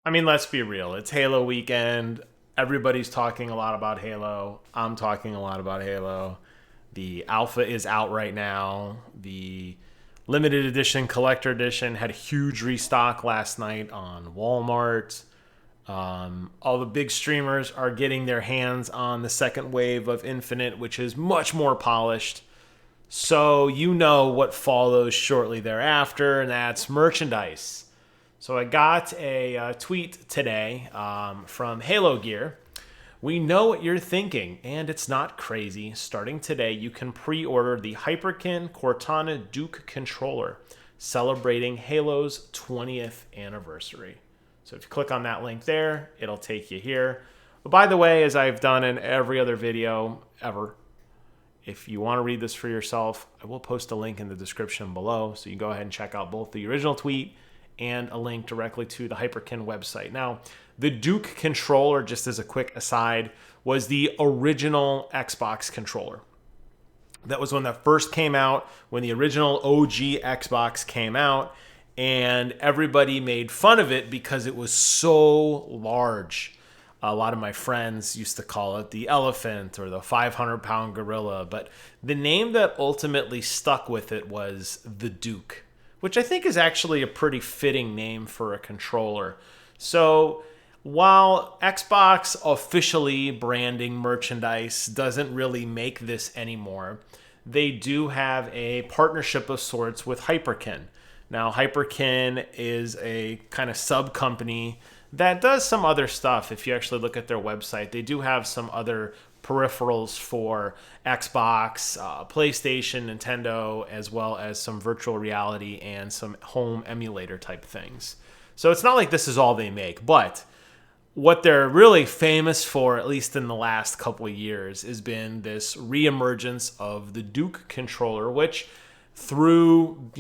I mean, let's be real. It's Halo weekend. Everybody's talking a lot about Halo. I'm talking a lot about Halo. The alpha is out right now. The limited edition, collector edition had a huge restock last night on Walmart. All the big streamers are getting their hands on the second wave of Infinite, which is much more polished. So you know what follows shortly thereafter, and that's merchandise. So I got a tweet today from Halo Gear. We know what you're thinking, and it's not crazy. Starting today, you can pre-order the Hyperkin Cortana Duke controller, celebrating Halo's 20th anniversary. So if you click on that link there, it'll take you here. But by the way, as I've done in every other video ever, if you want to read this for yourself, I will post a link in the description below. So you can go ahead and check out both the original tweet and a link directly to the Hyperkin website. Now, the Duke controller, just as a quick aside, was the original Xbox controller. That was when that first came out, when the original OG Xbox came out, and everybody made fun of it because it was so large. A lot of my friends used to call it the elephant or the 500-pound gorilla, but the name that ultimately stuck with it was the Duke, which I think is actually a pretty fitting name for a controller. So while Xbox officially branding merchandise doesn't really make this anymore, they do have a partnership of sorts with Hyperkin. Now, Hyperkin is a kind of sub-company that does some other stuff. If you actually look at their website, they do have some other peripherals for Xbox, PlayStation, Nintendo, as well as some virtual reality and some home emulator type things. So it's not like this is all they make, but what they're really famous for, at least in the last couple of years, has been this reemergence of the Duke controller, which through,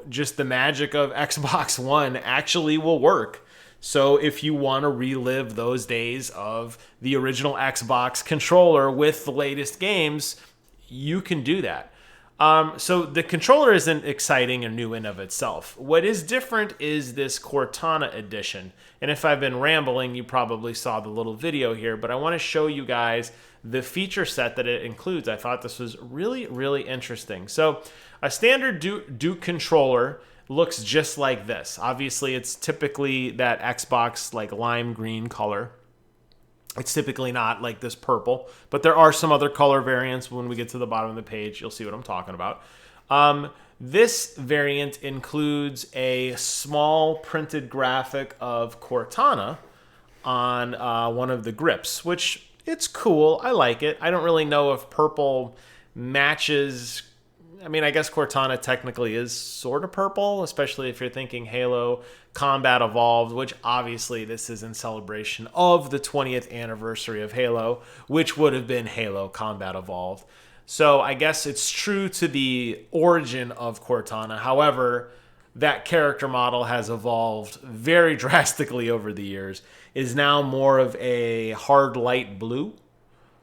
just the magic of Xbox One actually will work. So if you want to relive those days of the original Xbox controller with the latest games, you can do that. So the controller isn't exciting or new in of itself. What is different is this Cortana Edition. And if I've been rambling, you probably saw the little video here, but I want to show you guys the feature set that it includes. I thought this was really, really interesting. So a standard Duke controller looks just like this. Obviously, it's typically that Xbox like lime green color. It's typically not like this purple, but there are some other color variants. When we get to the bottom of the page, you'll see what I'm talking about. This variant includes a small printed graphic of Cortana on one of the grips, which it's cool. I like it. I don't really know if purple matches. I mean, I guess Cortana technically is sort of purple, especially if you're thinking Halo Combat Evolved, which obviously this is in celebration of the 20th anniversary of Halo, which would have been Halo Combat Evolved. So I guess it's true to the origin of Cortana. However, that character model has evolved very drastically over the years, is now more of a hard light blue.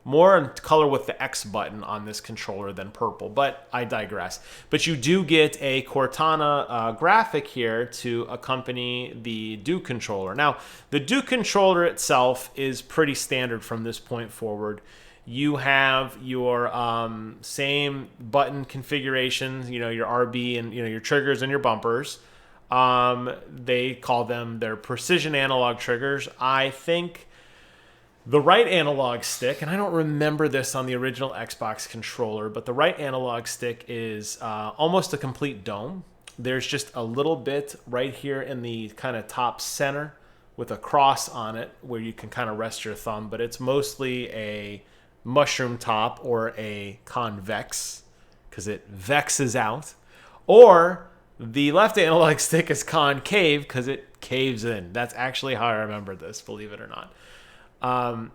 More in color with the X button on this controller than purple, but I digress. But you do get a Cortana graphic here to accompany the Duke controller. Now, the Duke controller itself is pretty standard from this point forward. You have your same button configurations, your RB and your triggers and your bumpers. They call them their precision analog triggers. I think the right analog stick, and I don't remember this on the original Xbox controller, but the right analog stick is almost a complete dome. There's just a little bit right here in the kind of top center with a cross on it where you can kind of rest your thumb, but it's mostly a mushroom top or a convex because it vexes out. Or the left analog stick is concave because it caves in. That's actually how I remember this, believe it or not. And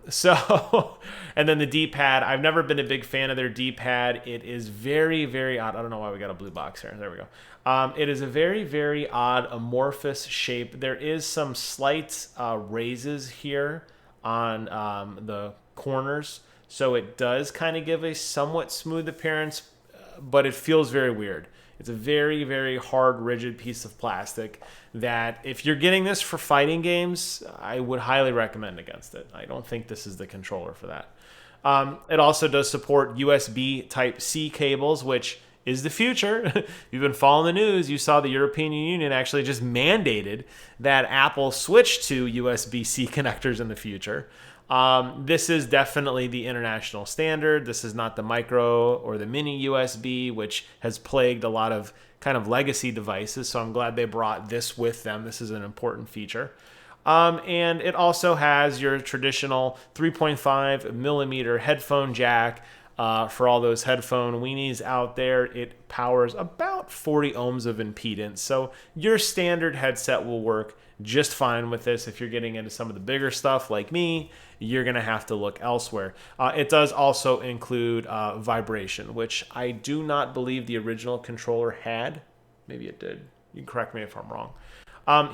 then the D-pad, I've never been a big fan of their D-pad. It is very, very odd. I don't know why we got a blue box here. There we go. It is a very, very odd amorphous shape. There is some slight raises here on the corners. So it does kind of give a somewhat smooth appearance, but it feels very weird. It's a very, very hard, rigid piece of plastic that if you're getting this for fighting games, I would highly recommend against it. I don't think this is the controller for that. It also does support USB Type-C cables, which is the future. If you've been following the news, you saw the European Union actually just mandated that Apple switch to USB-C connectors in the future. This is definitely the international standard. This is not the micro or the mini USB, which has plagued a lot of kind of legacy devices. So I'm glad they brought this with them. This is an important feature. And it also has your traditional 3.5 millimeter headphone jack. For all those headphone weenies out there, it powers about 40 ohms of impedance. So your standard headset will work just fine with this. If you're getting into some of the bigger stuff like me, you're going to have to look elsewhere. It does also include vibration, which I do not believe the original controller had. Maybe it did. You can correct me if I'm wrong.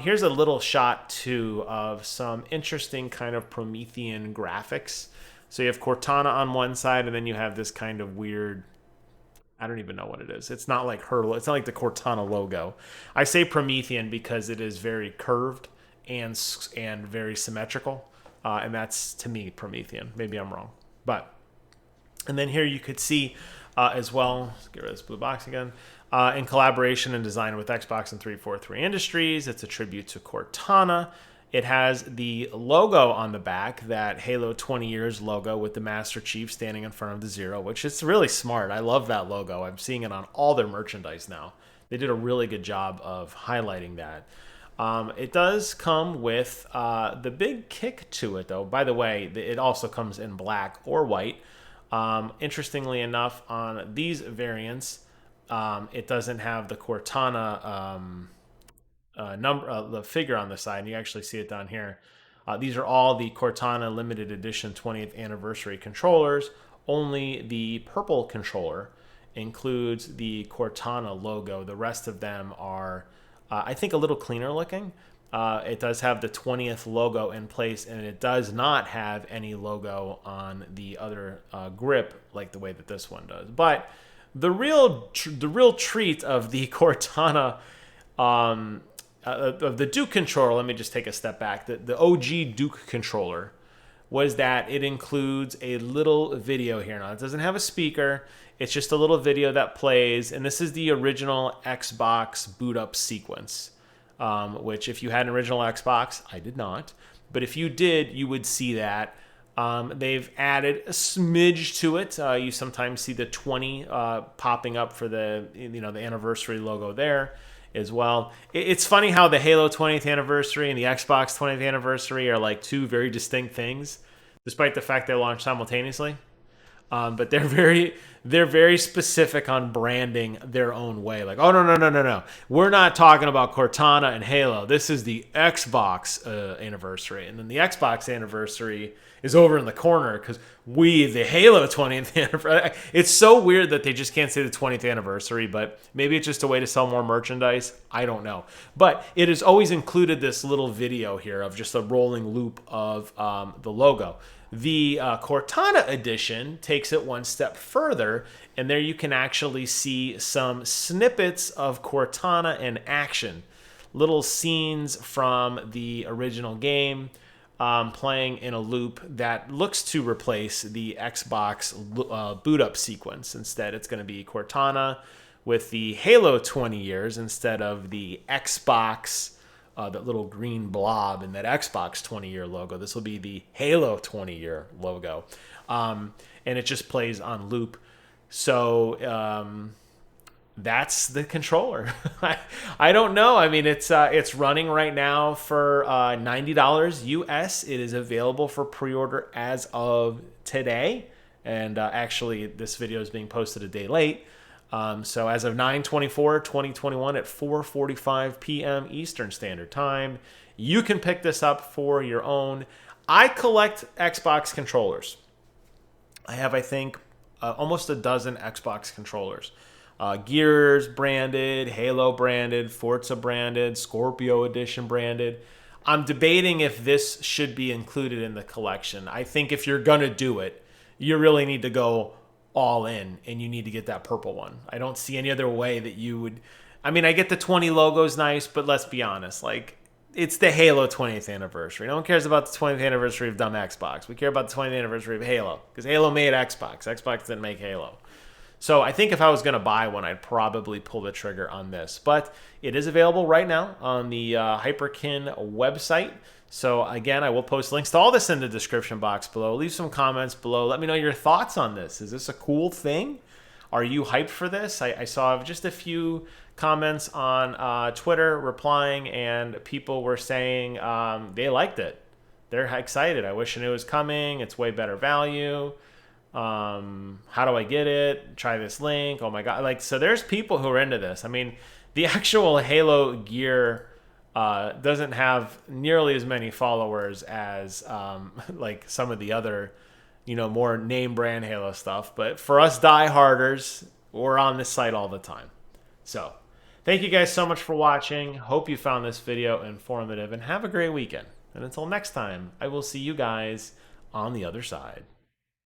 Here's a little shot, too, of some interesting kind of Promethean graphics. So you have Cortana on one side, and then you have this kind of weird, I don't even know what it is. It's not like it's not like the Cortana logo. I say Promethean because it is very curved and very symmetrical. And that's, to me, Promethean. Maybe I'm wrong. And then here you could see as well, let's get rid of this blue box again, in collaboration and design with Xbox and 343 Industries. It's a tribute to Cortana. It has the logo on the back, that Halo 20 years logo with the Master Chief standing in front of the zero, which is really smart. I love that logo. I'm seeing it on all their merchandise now. They did a really good job of highlighting that. It does come with the big kick to it, though. By the way, it also comes in black or white. Interestingly enough, on these variants, it doesn't have the Cortana the figure on the side. You actually see it down here. These are all the Cortana limited edition 20th anniversary controllers. Only the purple controller includes the Cortana logo. The rest of them are, I think, a little cleaner looking. It does have the 20th logo in place, and it does not have any logo on the other grip like the way that this one does. But the real treat of the Cortana of the Duke controller, let me just take a step back. The OG Duke controller was that it includes a little video here. Now, it doesn't have a speaker. It's just a little video that plays, and this is the original Xbox boot up sequence, which if you had an original Xbox, I did not, but if you did, you would see that. They've added a smidge to it. You sometimes see the 20 popping up for the anniversary logo there as well. It's funny how the Halo 20th anniversary and the Xbox 20th anniversary are like two very distinct things, despite the fact they launched simultaneously. But they're very specific on branding their own way. Like, oh, no. We're not talking about Cortana and Halo. This is the Xbox anniversary. And then the Xbox anniversary is over in the corner because the Halo 20th anniversary. It's so weird that they just can't say the 20th anniversary, but maybe it's just a way to sell more merchandise. I don't know. But it has always included this little video here of just a rolling loop of the logo. The Cortana Edition takes it one step further, and there you can actually see some snippets of Cortana in action. Little scenes from the original game playing in a loop that looks to replace the Xbox boot up sequence. Instead, it's going to be Cortana with the Halo 20 years instead of the Xbox that little green blob in that Xbox 20-year logo. This will be the Halo 20-year logo. And it just plays on loop. So that's the controller. I don't know. I mean, it's running right now for $90 US. It is available for pre-order as of today. And actually, this video is being posted a day late. So as of 9/24/2021 at 4:45 p.m. Eastern Standard Time, you can pick this up for your own. I collect Xbox controllers. I have, I think, almost a dozen Xbox controllers. Gears branded, Halo branded, Forza branded, Scorpio Edition branded. I'm debating if this should be included in the collection. I think if you're going to do it, you really need to go all in and you need to get that purple one. I don't see any other way that you would. I mean, I get the 20 logo's nice, but let's be honest, like, it's the Halo 20th anniversary. No one cares about the 20th anniversary of dumb Xbox. We care about the 20th anniversary of Halo, because Halo made Xbox. Xbox didn't make Halo. So I think if I was going to buy one, I'd probably pull the trigger on this. But it is available right now on the Hyperkin website. So again, I will post links to all this in the description box below. Leave some comments below. Let me know your thoughts on this. Is this a cool thing? Are you hyped for this? I saw just a few comments on Twitter replying, and people were saying they liked it. They're excited. I wish I knew it was coming. It's way better value. How do I get it? Try this link. Oh my God. Like, so there's people who are into this. I mean, the actual Halo gear doesn't have nearly as many followers as like some of the other, more name brand Halo stuff. But for us dieharders, we're on this site all the time. So thank you guys so much for watching. Hope you found this video informative, and have a great weekend. And until next time, I will see you guys on the other side.